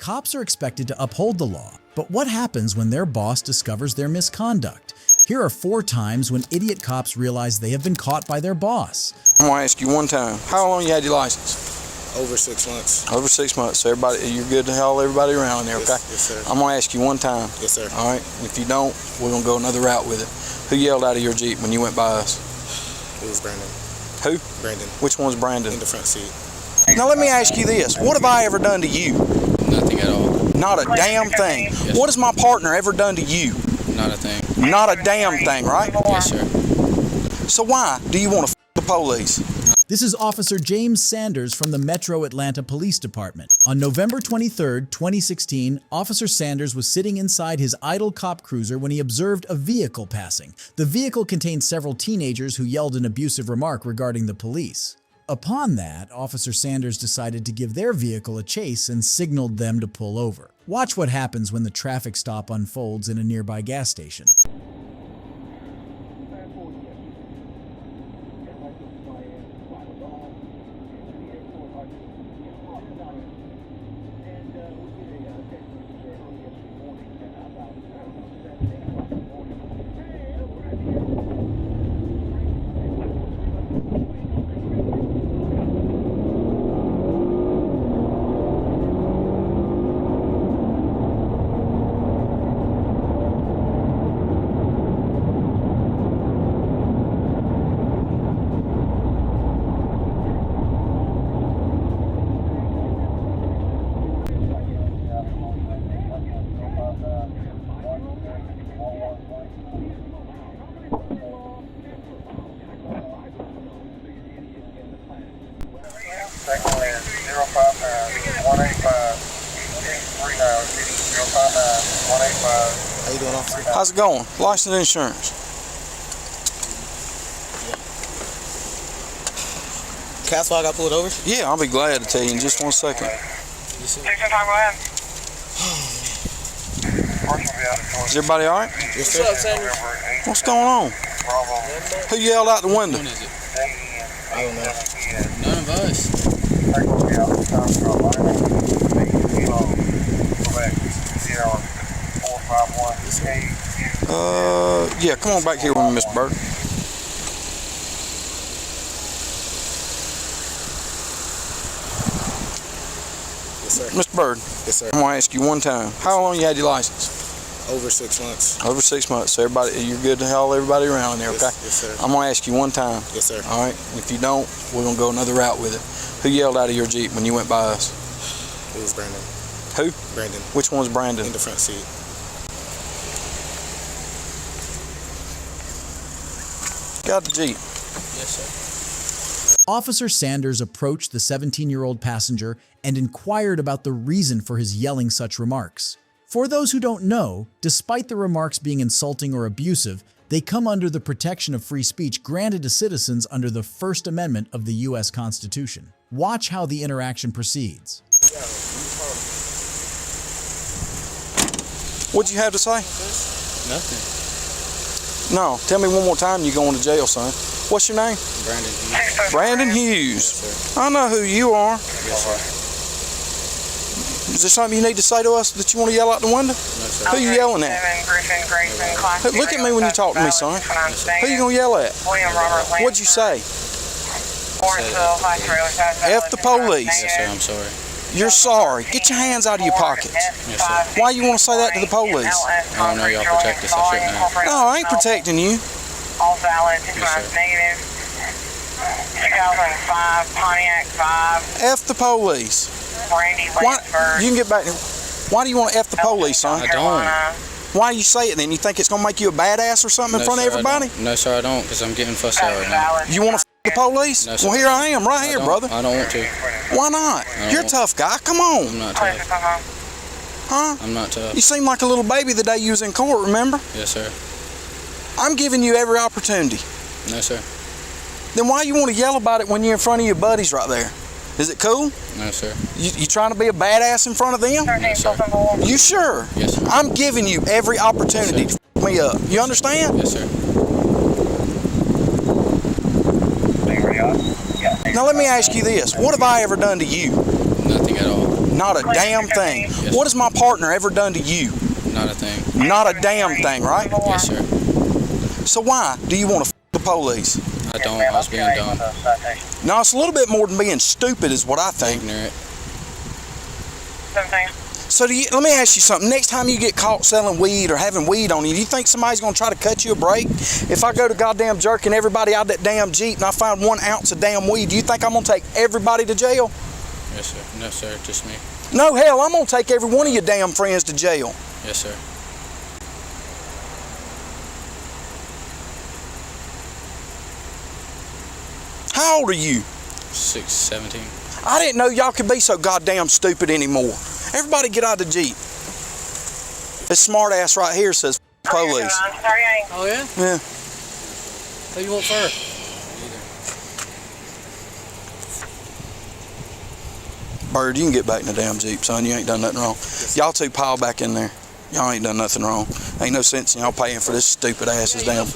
Cops are expected to uphold the law, but what happens when their boss discovers their misconduct? Here are 4 times when idiot cops realize they have been caught by their boss. I'm gonna ask you one time. How long you had your license? Over 6 months. Over 6 months. So everybody, you're good to haul everybody around there, okay? Yes, sir. I'm gonna ask you one time. Yes, sir. All right. If you don't, we're gonna go another route with it. Who yelled out of your Jeep when you went by us? It was Brandon. Who? Brandon. Which one's Brandon? In the front seat. Now let me ask you this. What have I ever done to you? Nothing at all. Not a damn thing. Yes, what has my partner ever done to you? Not a thing. Not a damn thing, right? Yes, sir. So why do you want to the police? This is Officer James Sanders from the Metro Atlanta Police Department. On November 23, 2016, Officer Sanders was sitting inside his idle cop cruiser when he observed a vehicle passing. The vehicle contained several teenagers who yelled an abusive remark regarding the police. Upon that, Officer Sanders decided to give their vehicle a chase and signaled them to pull over. Watch what happens when the traffic stop unfolds in a nearby gas station. How you doing, officer? How's it going? License and insurance. Castle, I got pulled over. Yeah, I'll be glad to tell you in just 1 second. Yes, sir. Is everybody all right? Yes, sir. What's going on? Who yelled out the window? When is it? I don't know. None of us. Yeah, come on back here with me, Mr. Bird. Yes, sir. Mr. Bird, Yes, sir. I'm gonna ask you one time. How long you had your license? Over 6 months. Over 6 months. So everybody, you're good to haul everybody around there, okay? Yes, sir. I'm gonna ask you one time. Yes, sir. All right. If you don't, we're gonna go another route with it. Who yelled out of your Jeep when you went by us? It was Brandon. Who? Brandon. Which one's Brandon? In the front seat. Got the Jeep. Yes, sir. Officer Sanders approached the 17-year-old passenger and inquired about the reason for his yelling such remarks. For those who don't know, despite the remarks being insulting or abusive, they come under the protection of free speech granted to citizens under the First Amendment of the U.S. Constitution. Watch how the interaction proceeds. What'd you have to say? Nothing. No. Tell me one more time you're going to jail, son. What's your name? Brandon Hughes. Brandon Hughes. Yes, sir. I know who you are. Yes, sir. Is there something you need to say to us that you want to yell out the window? No, sir. Who you yelling at? Hey, Look at me when you talk to me, son. Who you gonna yell at? What'd you say? F the police. Yes, sir. I'm sorry. You're sorry. Get your hands out of your pockets. Yes, sir. Why you want to say that to the police? I don't know. Y'all protect us. I shouldn't have. No, I ain't protecting you. All valid, Yes, sir. negative. 2005 Pontiac 5, F the police. Brandy Why? Lansford. You can get back. Why do you want to F the police, son? I don't. Why do you say it then? You think it's gonna make you a badass or something in No, front of sir, I everybody? don't. No, sir, I don't, because I'm getting fussed at right now. You want to the police? No, sir. Well, here I am, right here, brother. I don't want to. Why not? You're a tough guy. Come on, I'm not tough. huh? I'm not tough. You seem like a little baby the day you was in court. Remember? Yes, sir. I'm giving you every opportunity. No, sir. Then why you want to yell about it when you're in front of your buddies right there? Is it cool? No, sir. You trying to be a badass in front of them? No, sir. You sure? Yes, sir. I'm giving you every opportunity Yes, to f me up. You understand? Yes, sir. Now let me ask you this. What have I ever done to you? Nothing at all. Not a damn thing. Yes. What has my partner ever done to you? Not a thing. Not a damn thing, right? Yes, sir. So why do you want to the police? I don't. I was being dumb. No, it's a little bit more than being stupid is what I think. Ignorant. So let me ask you something. Next time you get caught selling weed or having weed on you, do you think somebody's going to try to cut you a break? If I go to goddamn jerking everybody out of that damn Jeep and I find 1 ounce of damn weed, do you think I'm going to take everybody to jail? Yes, sir. No, sir. Just me. No, hell, I'm going to take every one of your damn friends to jail. Yes, sir. How old are you? 17. I didn't know y'all could be so goddamn stupid anymore. Everybody get out of the Jeep. This smart ass right here says police. Oh, yeah? Yeah. Who you want first? Bird, you can get back in the damn Jeep, son. You ain't done nothing wrong. Y'all two pile back in there. Y'all ain't done nothing wrong. Ain't no sense in y'all paying for this stupid ass's damn.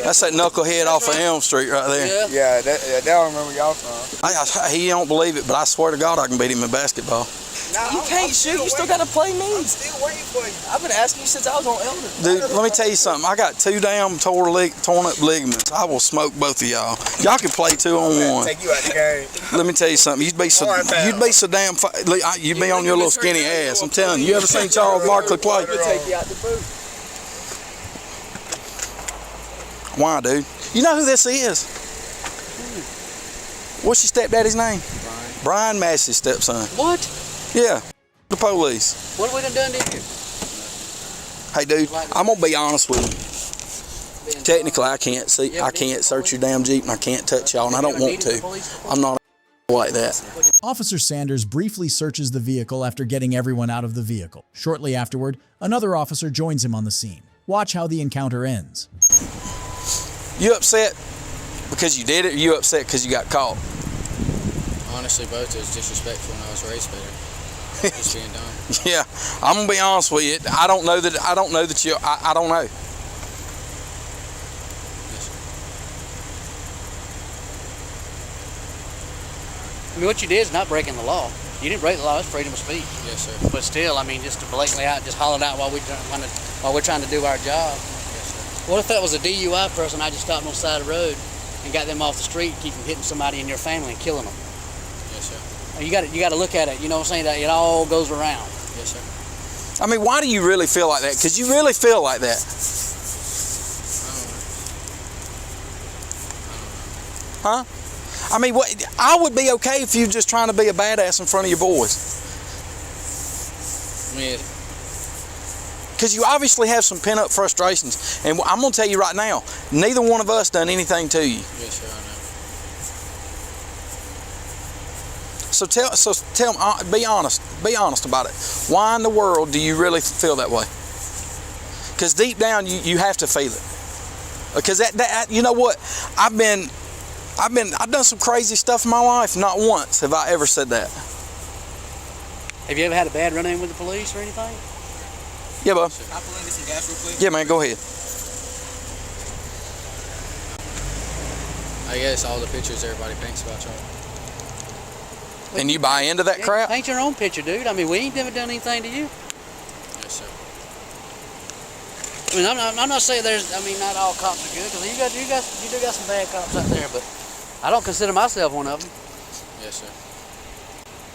That's that knucklehead off of Elm Street right there. Yeah, that don't remember y'all from. He don't believe it, but I swear to God I can beat him in basketball. You can't shoot. You still gotta play me. I'm still waiting for you. I've been asking you since I was on Elder. Dude, let me tell you something. I got 2 damn torn up ligaments. I will smoke both of y'all. Y'all can play 2-on-1. Take you out the game. Let me tell you something. You'd be so damn. You'd be on your little skinny ass. I'm telling you. You ever seen Charles Barkley play? Take you out the booth. Why, dude? You know who this is? What's your stepdaddy's name? Brian Massey's stepson. What? Yeah, the police. What have we done to you? Hey, dude, I'm gonna be honest with you. Technically, I can't search your damn Jeep, and I can't touch y'all, and I don't want to. I'm not like that. Officer Sanders briefly searches the vehicle after getting everyone out of the vehicle. Shortly afterward, another officer joins him on the scene. Watch how the encounter ends. You upset because you did it, or you upset because you got caught? Honestly, both. It was disrespectful when I was raised better. Just being dumb. Yeah, I'm gonna be honest with you. I don't know that you. I don't know. Yes, sir. I mean, what you did is not breaking the law. You didn't break the law. It's freedom of speech. Yes, sir. But still, I mean, just to blatantly out, just hollering out while we're trying to do our job. Yes, sir. What if that was a DUI person? I just stopped on the side of the road and got them off the street, keep from hitting somebody in your family and killing them. Yes, sir. You got to look at it. You know what I'm saying? That it all goes around. Yes, sir. I mean, why do you really feel like that? Because you really feel like that. Huh? I mean, I would be okay if you just trying to be a badass in front of your boys. I mean, Because you obviously have some pent-up frustrations. And I'm going to tell you right now, neither one of us done anything to you. yes, sir, I know. So tell me, be honest about it. Why in the world do you really feel that way? Because deep down, you have to feel it. Because that you know what? I've done some crazy stuff in my life. Not once have I ever said that. Have you ever had a bad run-in with the police or anything? Yeah, bub. Can I pull in get some gas real quick? Yeah, man, go ahead. I guess all the pictures everybody paints about y'all. And you buy into that crap? Paint your own picture, dude. I mean, we ain't never done anything to you. Yes, sir. I mean, I'm not saying not all cops are good, because you do got some bad cops out there, but I don't consider myself one of them. Yes, sir.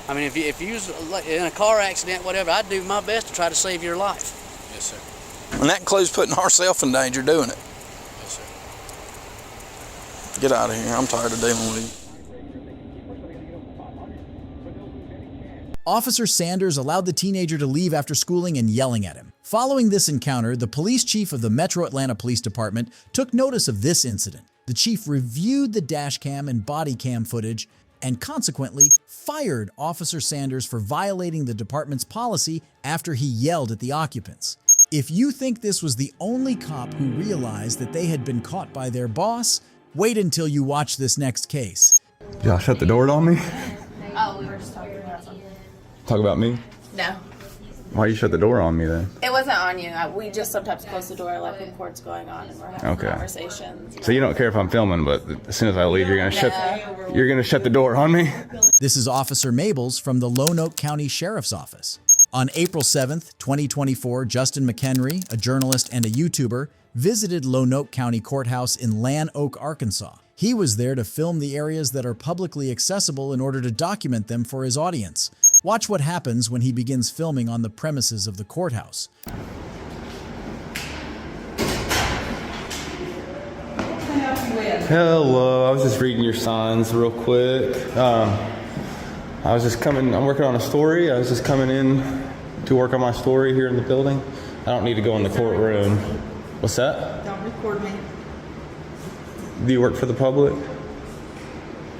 I mean, if you was in a car accident, whatever, I'd do my best to try to save your life. Yes, sir. And that includes putting ourselves in danger doing it. Yes, sir. Get out of here. I'm tired of dealing with you. Officer Sanders allowed the teenager to leave after schooling and yelling at him. Following this encounter, the police chief of the Metro Atlanta Police Department took notice of this incident. The chief reviewed the dash cam and body cam footage and consequently fired Officer Sanders for violating the department's policy after he yelled at the occupants. If you think this was the only cop who realized that they had been caught by their boss, wait until you watch this next case. Y'all shut the door on me? Oh, we were just talking about something. Talk about me? No. Why you shut the door on me then? It wasn't on you. We just sometimes close the door like when court's going on and we're having Okay. conversations. So you don't care if I'm filming, but as soon as I leave, you're gonna shut the door on me? This is Officer Mabels from the Lonoke County Sheriff's Office. On April 7th, 2024, Justin McHenry, a journalist and a YouTuber, visited Lonoke County Courthouse in Lan Oak, Arkansas. He was there to film the areas that are publicly accessible in order to document them for his audience. Watch what happens when he begins filming on the premises of the courthouse. Hello, I was just reading your signs real quick. I'm working on a story. I was just coming in to work on my story here in the building. I don't need to go in the courtroom. What's that? Don't record me. Do you work for the public?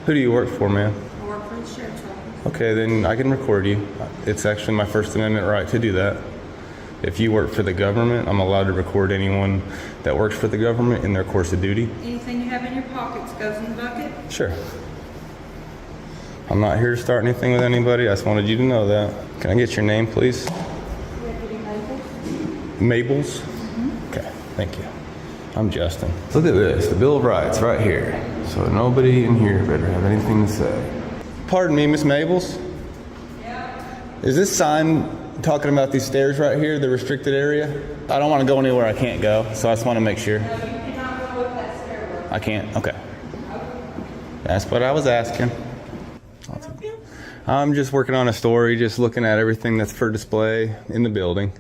Who do you work for, ma'am? I work for the sheriff's office. Okay, then I can record you. It's actually my First Amendment right to do that. If you work for the government, I'm allowed to record anyone that works for the government in their course of duty. Anything you have in your pockets goes in the bucket? Sure. I'm not here to start anything with anybody. I just wanted you to know that. Can I get your name, please? Deputy Mabels. Mabels? Okay, thank you. I'm Justin. Look at this, the Bill of Rights right here. So nobody in here better have anything to say. Pardon me, Miss Mabels? Yeah. Is this sign talking about these stairs right here, the restricted area? I don't want to go anywhere I can't go, so I just want to make sure. No, you cannot go up that stairwell. I can't? Okay. That's what I was asking. I'm just working on a story, just looking at everything that's for display in the building.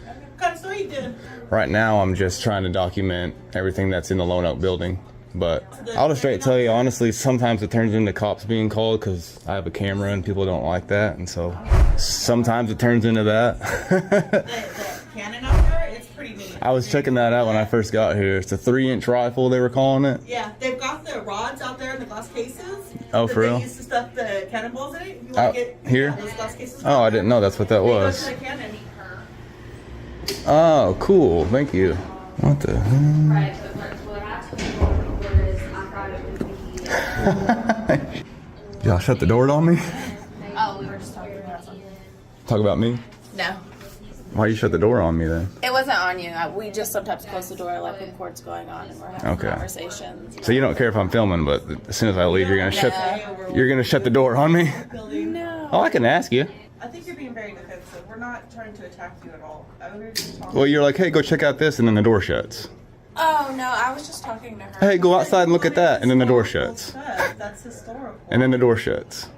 What kind of story you doing? Right now, I'm just trying to document everything that's in the Lone Oak building. But I'll just straight tell you, honestly, sometimes it turns into cops being called because I have a camera and people don't like that. And so sometimes it turns into that. The cannon out there, it's pretty neat. I was checking that out when I first got here. It's a 3-inch rifle, they were calling it. Yeah, they've got the rods out there in the glass cases. Oh, for real? They used to stuff the cannonballs in it. You want to get here? those glass cases? Oh, I didn't know that's what that They go was. to the cannon. Oh, cool. Thank you. What the hell? Y'all shut the door on me? Oh, we were just talking about something. Talk about me? No. Why you shut the door on me then? It wasn't on you. We just sometimes close the door like when court's going on and we're having conversations. So you don't care if I'm filming, but as soon as I leave, you're gonna shut the door on me? No. Oh, I can ask you. I think you're being very defensive. We're not trying to attack you at all. We were just talking. Well, you're like, hey, go check out this, and then the door shuts. Oh, no, I was just talking to her. Hey, go outside and look at that, and then the door shuts. That's historical. And then the door shuts.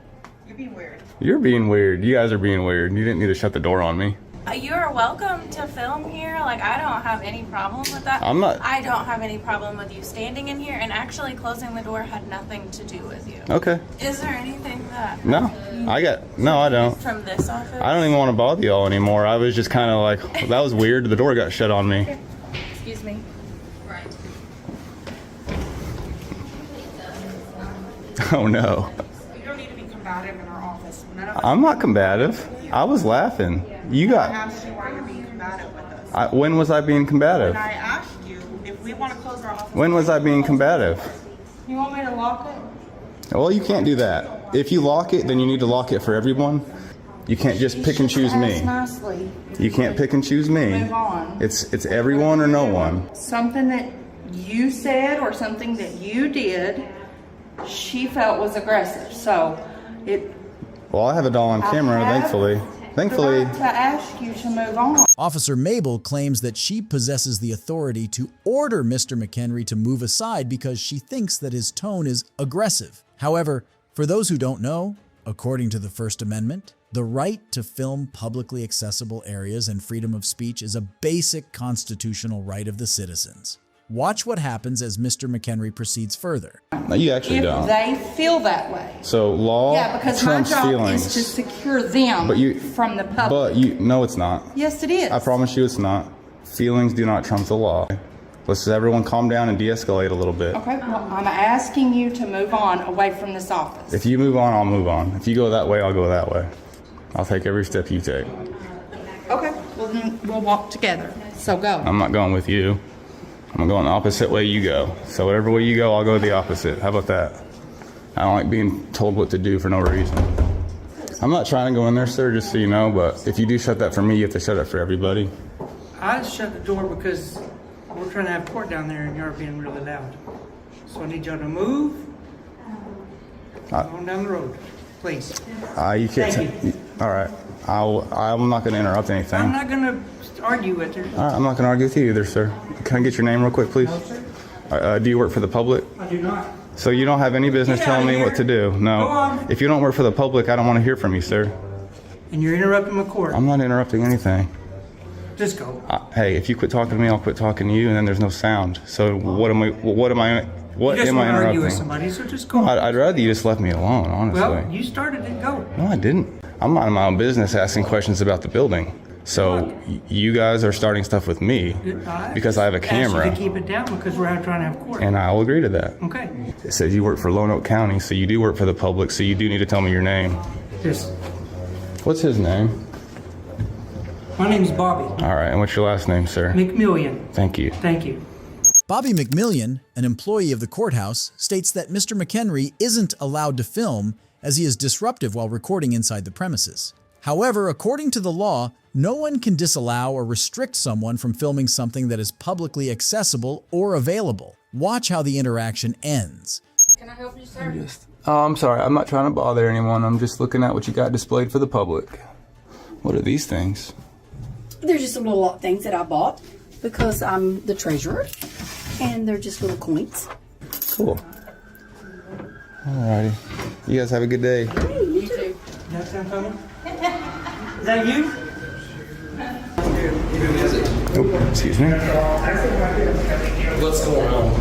You're being weird. You're being weird. You guys are being weird. You didn't need to shut the door on me. You are welcome to film here. Like, I don't have any problem with that. I'm not. I don't have any problem with you standing in here, and actually closing the door had nothing to do with you. Okay. Is there anything that... No, I don't. From this office? I don't even want to bother y'all anymore. I was just kind of like, well, that was weird. The door got shut on me. Excuse me. Right. Oh no. You don't need to be combative in our office. None of us. I'm not combative. I was laughing. You I got. asked you why you're being combative with us. When was I being combative? And I asked you if we want to close our office. When was I being combative? You want me to lock it? Well, you can't do that. If you lock it, then you need to lock it for everyone. You can't just pick and choose me. Nicely. You can't pick and choose me. Move on. It's everyone or no one. Something that you said or something that you did, she felt was aggressive. So it. Well, I have it all on camera, thankfully. Thankfully. To ask you to move on. Officer Mabel claims that she possesses the authority to order Mr. McHenry to move aside because she thinks that his tone is aggressive. However, for those who don't know, according to the First Amendment, the right to film publicly accessible areas and freedom of speech is a basic constitutional right of the citizens. Watch what happens as Mr. McHenry proceeds further. No, you actually If don't. they feel that way. So law Because my trumps job feelings. is to secure them from the public. But no, it's not. Yes, it is. I promise you, it's not. Feelings do not trump the law. Let's everyone calm down and de-escalate a little bit. Okay, well, I'm asking you to move on away from this office. If you move on, I'll move on. If you go that way, I'll go that way. I'll take every step you take. Okay, well then we'll walk together. So go. I'm not going with you. I'm going the opposite way you go. So whatever way you go, I'll go the opposite. How about that? I don't like being told what to do for no reason. I'm not trying to go in there, sir, just so you know, but if you do shut that for me, you have to shut it for everybody. I shut the door because we're trying to have court down there and you're being really loud. So I need y'all to move on down the road, please. You can't. Thank you. All right. I'm not going to interrupt anything. I'm not going to argue with her. All right, I'm not going to argue with you either, sir. Can I get your name real quick, please? No, sir. Do you work for the public? I do not. So you don't have any business Get out telling of me what to here. do? No. Go on. If you don't work for the public, I don't want to hear from you, sir. And you're interrupting my court. I'm not interrupting anything. Just go. Hey, if you quit talking to me, I'll quit talking to you, and then there's no sound. So what am I You just am I want to argue with interrupting? somebody, so just go. I'd rather you just left me alone, honestly. Well, you started it. Go. No, I didn't. I'm minding my own business asking questions about the building. So you guys are starting stuff with me because I have a camera. Ask you to keep it down because we're out trying to have court. And I'll agree to that. Okay. It says you work for Lonoke County, so you do work for the public, so you do need to tell me your name. Yes. What's his name? My name's Bobby. All right, and what's your last name, sir? McMillian. Thank you. Thank you. Bobby McMillian, an employee of the courthouse, states that Mr. McHenry isn't allowed to film as he is disruptive while recording inside the premises. However, according to the law, no one can disallow or restrict someone from filming something that is publicly accessible or available. Watch how the interaction ends. Can I help you, sir? Oh, I'm sorry. I'm not trying to bother anyone. I'm just looking at what you got displayed for the public. What are these things? They're just some little things that I bought because I'm the treasurer, and they're just little coins. Cool. Alrighty. You guys have a good day. Hey, you too. That sound funny? Is that you? Oh, excuse me. What's going on?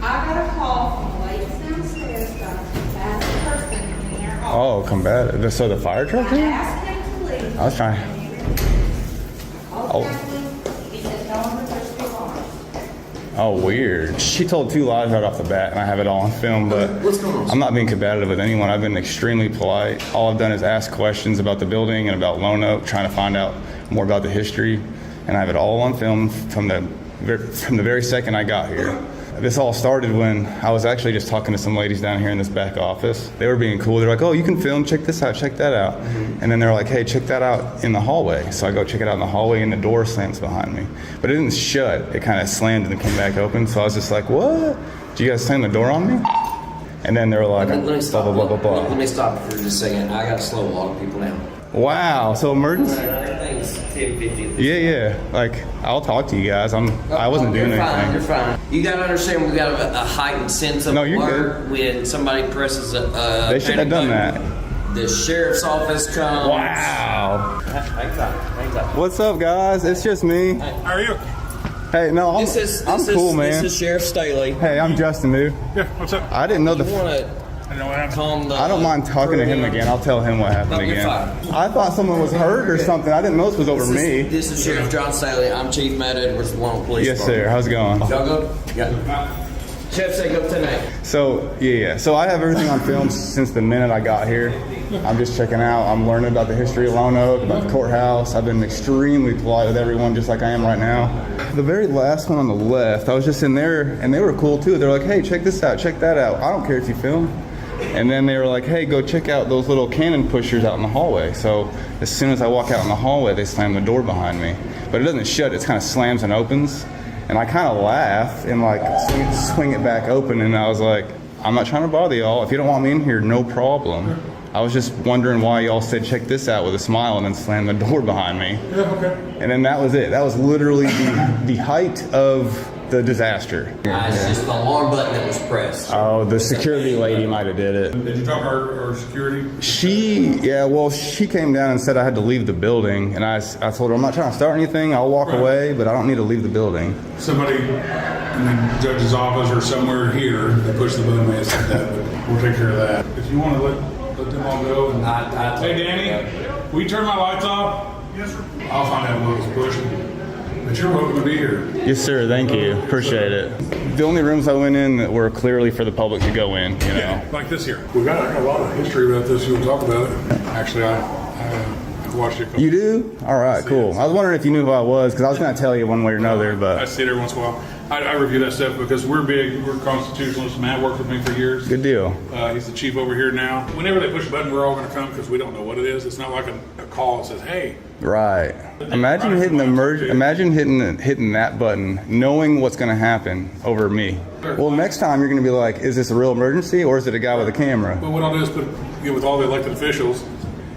I got a call from the ladies downstairs about a bad person in their office. Oh, combative. So the fire truck I here? asked him to leave. I was trying. Oh. He said, tell him to push the alarm. Oh, weird. She told 2 lies right off the bat, and I have it all on film, but I'm not being combative with anyone. I've been extremely polite. All I've done is ask questions about the building and about Lonoke, trying to find out more about the history, and I have it all on film from the very second I got here. This all started when I was actually just talking to some ladies down here in this back office. They were being cool. They're like, oh, you can film, check this out, check that out. And then they're like, hey, check that out in the hallway. So I go check it out in the hallway, and the door slams behind me. But it didn't shut. It kind of slammed and then came back open. So I was just like, what? Did you guys slam the door on me? And then they were like, Let me stop. blah, blah, blah, blah, Let blah. me stop for just a second. I got to slow a lot of people down. Wow, so emergency? Everything's 10-50. Yeah. Like, I'll talk to you guys. I wasn't doing anything. You're fine. You got to understand we got a heightened sense of alert when somebody presses a They should have done that. The sheriff's office comes. Wow. Hang tight. What's up, guys? It's just me. How are you? Hey, no, I'm cool, man. This is Sheriff Staley. Hey, I'm Justin, dude. Yeah, what's up? I didn't know You want to calm the... I don't mind talking to him again. I'll tell him what happened No, you're again. fine. I thought someone was hurt or something. I didn't know this was over me. This is Sheriff John Staley. I'm Chief Matt Edwards, the Lone Police Yes, sir. Department. How's it going? Y'all go? Yeah. Chef say go tonight. So, yeah. So I have everything on film since the minute I got here. I'm just checking out. I'm learning about the history of Lonoke, about the courthouse. I've been extremely polite with everyone, just like I am right now. The very last one on the left, I was just in there, and they were cool too. They're like, hey, check this out, check that out. I don't care if you film. And then they were like, hey, go check out those little cannon pushers out in the hallway. So as soon as I walk out in the hallway, they slam the door behind me. But it doesn't shut, it kind of slams and opens. And I kind of laugh and like swing it back open. And I was like, I'm not trying to bother y'all. If you don't want me in here, no problem. I was just wondering why y'all said, check this out with a smile and then slammed the door behind me. Yeah, okay. And then that was it. That was literally the height of the disaster. It's just the alarm button that was pressed. Oh, the security lady might have did it. Did you talk to our security? She came down and said I had to leave the building, and I told her I'm not trying to start anything. I'll walk away, but I don't need to leave the building. Somebody in the judge's office or somewhere here, they push the button, they said that, but we'll take care of that. If you want to let them all go. And, hey, Danny, will you turn my lights off? Yes, sir. I'll find out what was pushing. But you're welcome to be here. Yes, sir. Thank you. Appreciate it. The only rooms I went in that were clearly for the public to go in, you know. Yeah, like this here. I got a lot of history about this. You'll talk about it. Actually, I watch you. You do? All right, cool. I was wondering if you knew who I was, because I was going to tell you one way or another, but I see it every once in a while. I review that stuff because we're constitutionalists. Matt worked with me for years. good deal. He's the chief over here now. Whenever they push a button, we're all going to come because we don't know what it is. It's not like a call that says, "Hey." Right. Imagine hitting hitting that button, knowing what's going to happen over me. Well, next time you're going to be like, "Is this a real emergency, or is it a guy with a camera?" Well, what I'll do is get with all the elected officials,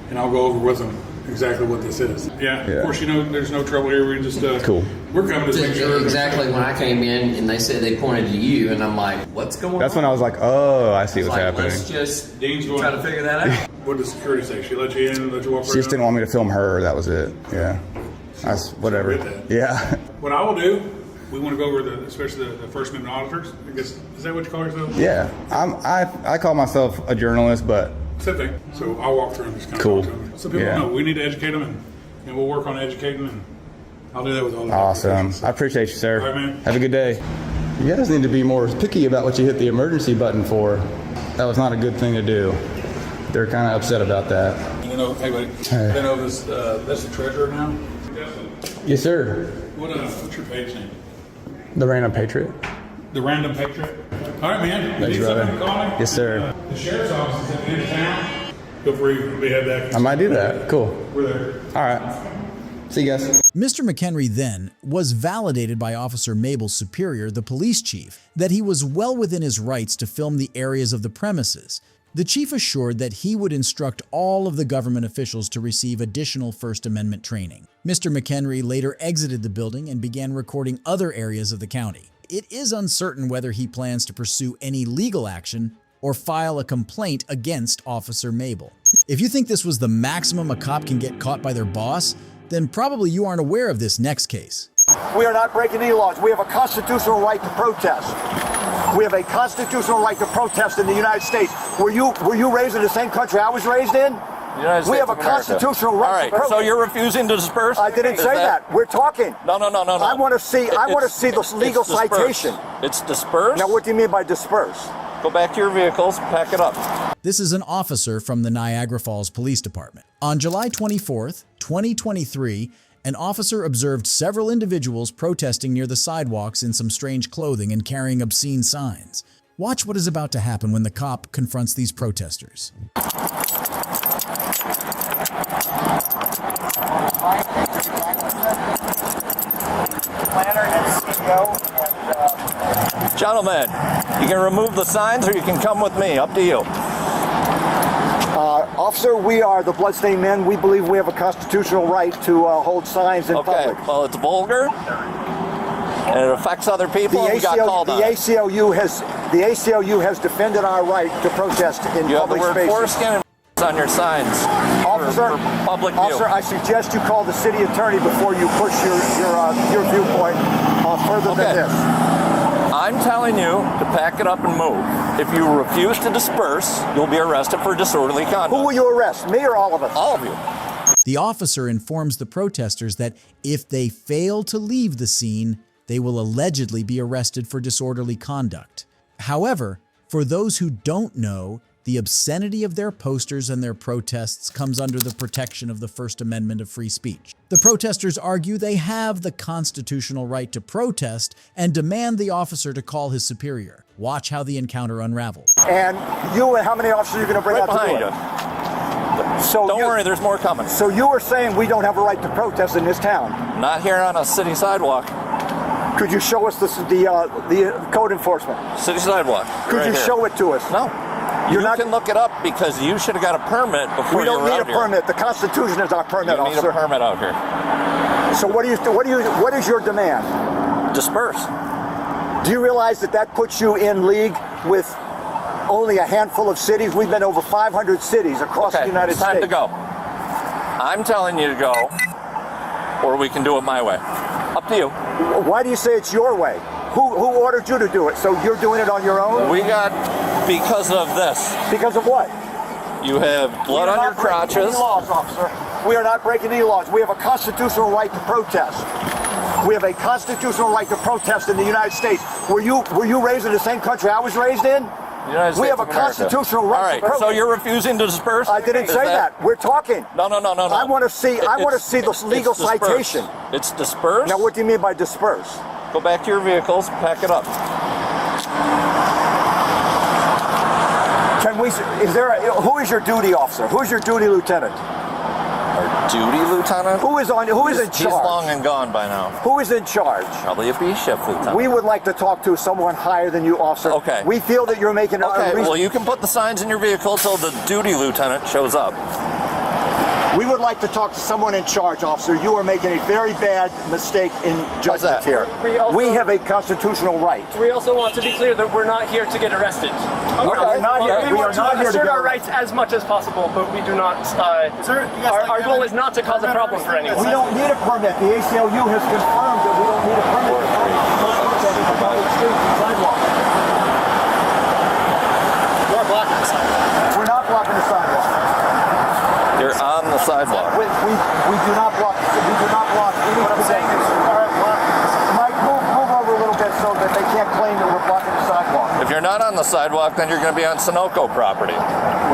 and I'll go over with them exactly what this is. Yeah. Of course, there's no trouble here. We just cool. We're coming to make sure. Exactly. When I came in and they said they pointed to you, and I'm like, "What's going on?" That's when I was like, "Oh, I see what's happening." Let's just Dean's going try to figure that out. What does security say? She let you in, let you walk. She just didn't want me to film her. That was it. Yeah. That's whatever. Yeah. What I will do, we want to go over especially the First Amendment auditors. I guess, is that what you call yourself? Yeah. I call myself a journalist, but same thing. So I'll walk through and just kind of cool. talk to them. So people know we need to educate them, and we'll work on educating them. And I'll do that with all the awesome. I appreciate you, sir. All right, man. Have a good day. You guys need to be more picky about what you hit the emergency button for. That was not a good thing to do. They're kind of upset about that. Hey buddy, I know this. That's the treasurer now. Yes, sir. What's your page name? The Random Patriot. The Random Patriot. All right, man. Thanks, brother. Call me? Yes, sir. The sheriff's office is at the end of town. Feel free to head back. I might do that. Cool. We're there. All right. See you guys. Mr. McHenry then was validated by Officer Mabel's superior, the police chief, that he was well within his rights to film the areas of the premises. The chief assured that he would instruct all of the government officials to receive additional First Amendment training. Mr. McHenry later exited the building and began recording other areas of the county. It is uncertain whether he plans to pursue any legal action or file a complaint against Officer Mabel. If you think this was the maximum a cop can get caught by their boss, then probably you aren't aware of this next case. We are not breaking any laws. We have a constitutional right to protest. We have a constitutional right to protest in the United States. Were you raised in the same country I was raised in? We have a constitutional right to protest. So you're refusing to disperse? I didn't say that. We're talking. No. I want to see the legal citation. It's dispersed? Now what do you mean by disperse? Go back to your vehicles, pack it up. This is an officer from the Niagara Falls Police Department. On July 24th, 2023, an officer observed several individuals protesting near the sidewalks in some strange clothing and carrying obscene signs. Watch what is about to happen when the cop confronts these protesters. Gentlemen, you can remove the signs or you can come with me. Up to you. Officer, we are the Bloodstained Men. We believe we have a constitutional right to hold signs in public. Okay, well, it's vulgar, and it affects other people, and we got called on. The ACLU has defended our right to protest in public spaces. You have the word foreskin and on your signs Officer, for public view. Officer, I suggest you call the city attorney before you push your viewpoint further than this. I'm telling you to pack it up and move. If you refuse to disperse, you'll be arrested for disorderly conduct. Who will you arrest, me or all of us? All of you. The officer informs the protesters that if they fail to leave the scene, they will allegedly be arrested for disorderly conduct. However, for those who don't know, the obscenity of their posters and their protests comes under the protection of the First Amendment of free speech. The protesters argue they have the constitutional right to protest and demand the officer to call his superior. Watch how the encounter unravels. And how many officers are you going to bring out to do it? Behind you. So don't worry, there's more coming. So you are saying we don't have a right to protest in this town? Not here on a city sidewalk. Could you show us the code enforcement? City sidewalk. Could you show it to us? No. You can look it up because you should have got a permit before we don't need a permit. The Constitution is our permit, officer. You need a permit out here. So what is your demand? Disperse. Do you realize that puts you in league with only a handful of cities? We've been over 500 cities across the United States. It's time to go. I'm telling you to go, or we can do it my way. Up to you. Why do you say it's your way? Who ordered you to do it? So you're doing it on your own? Because of this. Because of what? You have blood on your crotches. Any laws, officer. We are not breaking any laws. We have a constitutional right to protest. We have a constitutional right to protest in the United States. Were you raised in the same country I was raised in? United We States have a of America. constitutional right All right, to protest. so you're refusing to disperse? I didn't Is say that. We're talking. No. I want to see. I want to see the legal it's dispersed. citation. It's dispersed. Now, what do you mean by disperse? Go back to your vehicles. Pack it up. Can we? Is there? Who is your duty officer? Who's your duty lieutenant? Our duty lieutenant? Who is on? Who is in He's charge? long and gone by now. Who is in charge? Probably a B shift lieutenant. We would like to talk to someone higher than you, officer. Okay. We feel that you're making a Okay, reason. well, you can put the signs in your vehicle until the duty lieutenant shows up. We would like to talk to someone in charge, officer. You are making a very bad mistake in judgment here. We have a constitutional right. We also want to be clear that we're not here to get arrested. We're not here. We We want are not to here to assert get our rights as much as possible, but we do not. Our goal is not to cause a problem for anyone. We don't need a permit. The ACLU has confirmed that we don't need a permit to protest about the streets and sidewalks. We're blocking the sidewalk. We're not blocking the sidewalk. You're on the sidewalk. We do not block. We do not block any. What I'm saying is, Mike, move over a little bit so that they can't claim that we're blocking the sidewalk. If you're not on the sidewalk, then you're going to be on Sunoco property.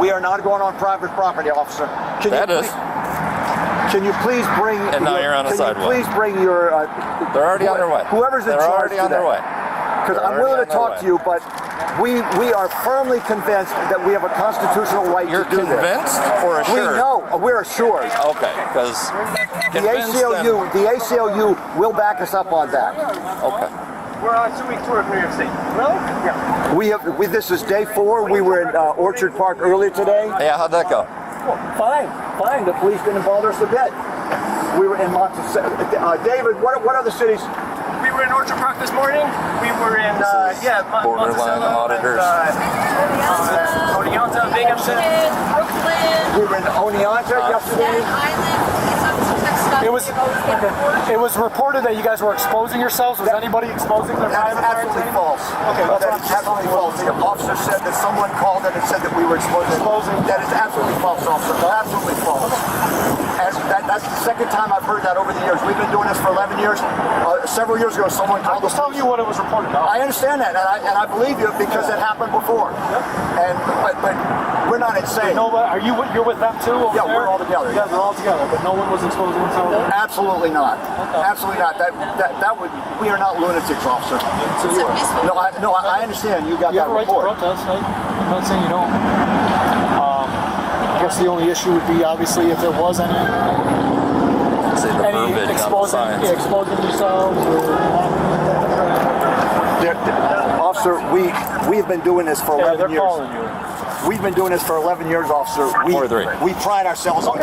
We are not going on private property, officer. Can you please bring? And now you're on the sidewalk. Can you please bring your? They're already on their way. Whoever's in They're charge already on their way. Because I'm willing to talk to you, but we are firmly convinced that we have a constitutional right You're to do this. convinced or assured? We know. We're assured. Okay, because The ACLU will back us up on that. Okay. We're on a 2-week tour of New York State. Really? Yeah. This is day 4. We were in Orchard Park earlier today. Yeah, how'd that go? Fine. The police didn't bother us a bit. We were in David, what other cities? We were in Orchard Park this morning. We were in, borderline Monticello auditors. and Oneonta, Binghamton. We were in Oneonta yesterday. It was reported that you guys were exposing yourselves. Was anybody exposing their That is private absolutely false. Okay, That is absolutely false. The officer said that someone called in and said that we were exposing. That is absolutely false, officer. Absolutely false. And that's the second time I've heard that over the years. We've been doing this for 11 years. Several years ago, someone called. I was telling you what it was reported. I understand that, and I believe you because it happened before. And but we're not insane. You're with them too? Yeah, we're all together. You guys are all together, but no one was exposing themselves. Absolutely not. Okay. Absolutely not. That would. We are not lunatics, officer. So you are. No, I understand. You got that right report. to protest. I'm not saying you don't. I guess the only issue would be obviously if there was any exposing yourselves. Officer, we have been doing this for 11 years. Calling you. We've been doing this for 11 years, officer. We pride ourselves on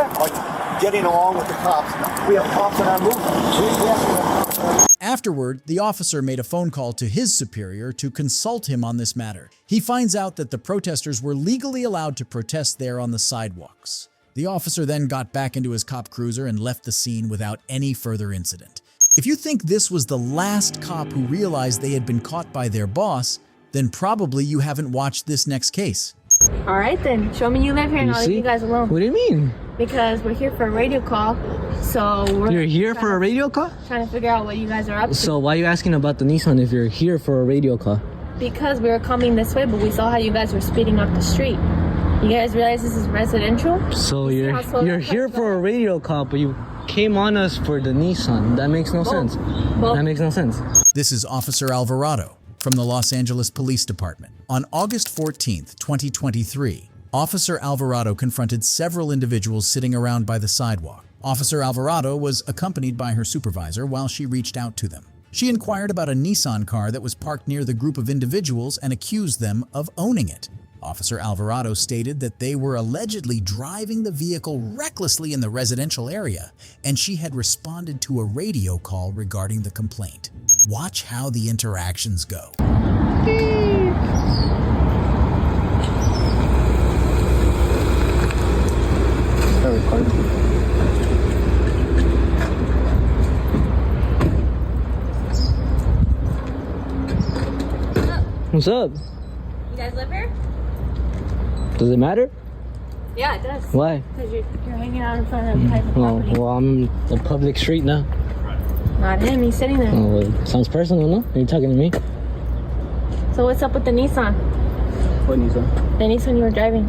getting along with the cops. We have cops in our movement. Afterward, the officer made a phone call to his superior to consult him on this matter. He finds out that the protesters were legally allowed to protest there on the sidewalks. The officer then got back into his cop cruiser and left the scene without any further incident. If you think this was the last cop who realized they had been caught by their boss, then probably you haven't watched this next case. All right then, show me you live here and I'll leave you guys alone. What do you mean? Because we're here for a radio call, so You're here for a radio call? trying to figure out what you guys are up to. So why are you asking about the Nissan if you're here for a radio call? Because we were coming this way, but we saw how you guys were speeding up the street. You guys realize this is residential? So you're here for a radio call, but you came on us for the Nissan. That makes no sense. That makes no sense. This is Officer Alvarado from the Los Angeles Police Department. On August 14th, 2023, Officer Alvarado confronted several individuals sitting around by the sidewalk. Officer Alvarado was accompanied by her supervisor while she reached out to them. She inquired about a Nissan car that was parked near the group of individuals and accused them of owning it. Officer Alvarado stated that they were allegedly driving the vehicle recklessly in the residential area, and she had responded to a radio call regarding the complaint. Watch how the interactions go. What's up? You guys live here? Does it matter? Yeah, it does. Why? Because you're hanging out in front of private property. Well, I'm a public street now. Not him, he's sitting there. Oh, well, sounds personal, no? Are you talking to me? So what's up with the Nissan? What Nissan? The Nissan you were driving.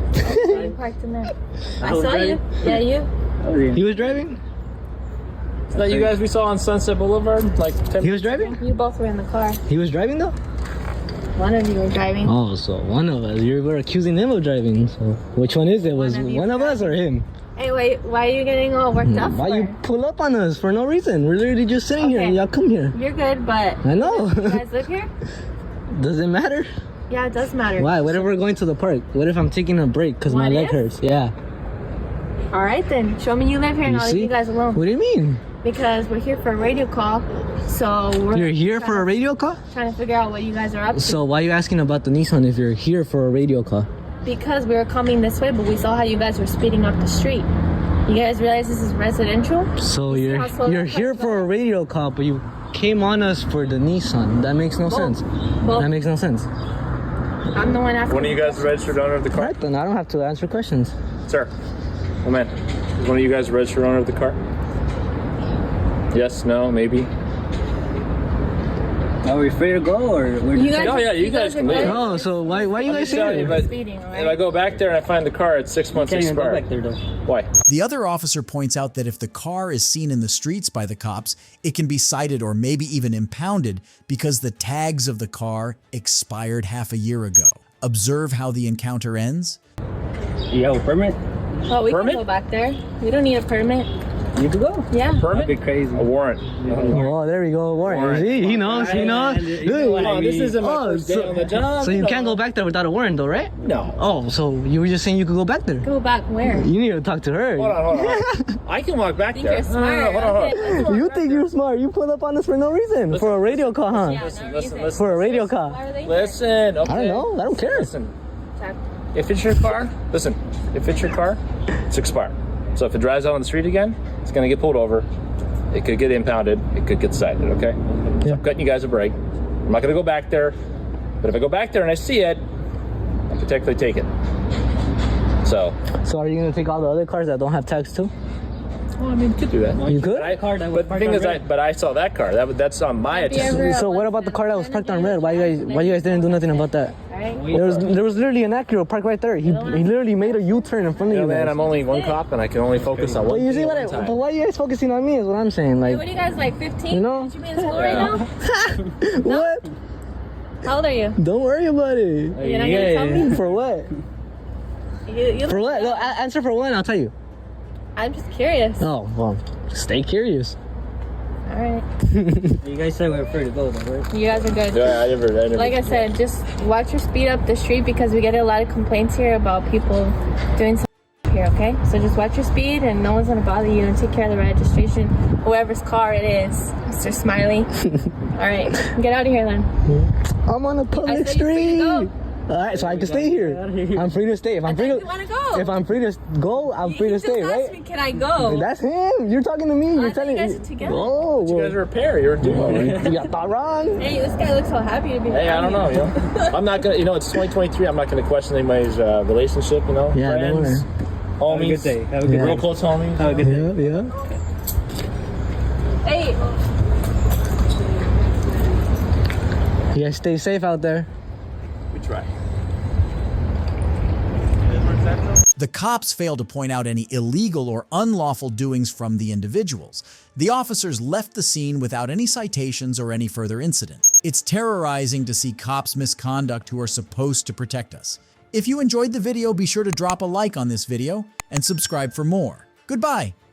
You parked in there. I saw you. Yeah, you. He was driving? Is that you guys we saw on Sunset Boulevard? Like 10 He was driving? You both were in the car. He was driving though? One of you were driving. Oh, so one of us. You were accusing him of driving. So which one is it? Was one of us or him? Hey, wait, why are you getting all worked up Why for? you pull up on us for no reason? We're literally just sitting here and y'all come here. You're good, but... I know. You guys live here? Does it matter? Yeah, it does matter. Why? What if we're going to the park? What if I'm taking a break because my leg hurts? Yeah. All right, then. Show me you live here and I'll leave you guys alone. What do you mean? Because we're here for a radio call, so we're... You're here for a radio call? Trying to figure out what you guys are up to. So why are you asking about the Nissan if you're here for a radio call? Because we were coming this way, but we saw how you guys were speeding up the street. You guys realize this is residential? So you're here for a radio call, but you came on us for the Nissan. That makes no sense. That makes no sense. I'm the one asking. One of you guys the registered owner of the car? Right, then I don't have to answer questions. Sir. Oh man. Is one of you guys the registered owner of the car? Yes, no, maybe. Are we free to go or we're You guys, oh yeah, you guys can leave. Oh, so why you guys here? If I go back there and I find the car, it's 6 months expired. Go back there though. Why? The other officer points out that if the car is seen in the streets by the cops, it can be cited or maybe even impounded because the tags of the car expired half a year ago. Observe how the encounter ends. You have a permit? Oh, we can go back there. We don't need a permit. You can go. Yeah. Permit? That'd be crazy. A warrant. Oh, there we go. Warrant. See, he knows. He knows. Oh, this isn't my first day on the job. So you can't go back there without a warrant, though, right? No. Oh, so you were just saying you could go back there? Go back where? You need to talk to her. Hold on. I can walk back there. You're smart. Hold on. You think you're smart? You pulled up on us for no reason. For a radio call, huh? Yeah, Listen. For a radio call. Listen. Okay. I don't know. I don't care. Listen. If it's your car, it's expired. So if it drives out on the street again, it's going to get pulled over. It could get impounded. It could get cited, okay? So I'm cutting you guys a break. I'm not going to go back there. But if I go back there and I see it, I can technically take it. So are you going to take all the other cars that don't have tags too? Well, I mean, you could do that. You could? But the thing is, I saw that car. That's on my attention. So what about the car that was parked on red? Why you guys didn't do nothing about that? There was literally an Acura parked right there. He literally made a U-turn in front of you. Man, I'm only one cop and I can only focus on one. You see but why are you guys focusing on me is what I'm saying. Like, What are you guys, like 15? You know? Should you be in school right now? What? How old are you? Don't worry about it. You're not gonna tell me? For what? For what? No, answer for one, I'll tell you. I'm just curious. Oh, well, stay curious. All right. You guys said we're free to go, though, right? You guys are good. Yeah, I never. Like I said, just watch your speed up the street because we get a lot of complaints here about people doing something here, okay? So just watch your speed and no one's gonna bother you and take care of the registration, whoever's car it is, Mr. Smiley. All right, get out of here then. I'm on a public street. All right, so I can stay here. I'm free to stay. If I'm free to go, I'm free to stay, right? Asked me, can I go? That's him. You're talking to me. You're telling me. You guys are together. Oh, You guys are a pair. You're a duo. you got that wrong. Hey, this guy looks so happy to be. Hey, I don't know. I'm not gonna. It's 2023. I'm not gonna question anybody's relationship. Yeah, friends, homies. Have a good day. Have a good real day. close homies. Have a good day. Yeah. Hey. You guys stay safe out there. We try. The cops fail to point out any illegal or unlawful doings from the individuals. The officers left the scene without any citations or any further incident. It's terrorizing to see cops' misconduct who are supposed to protect us. If you enjoyed the video, be sure to drop a like on this video and subscribe for more. Goodbye.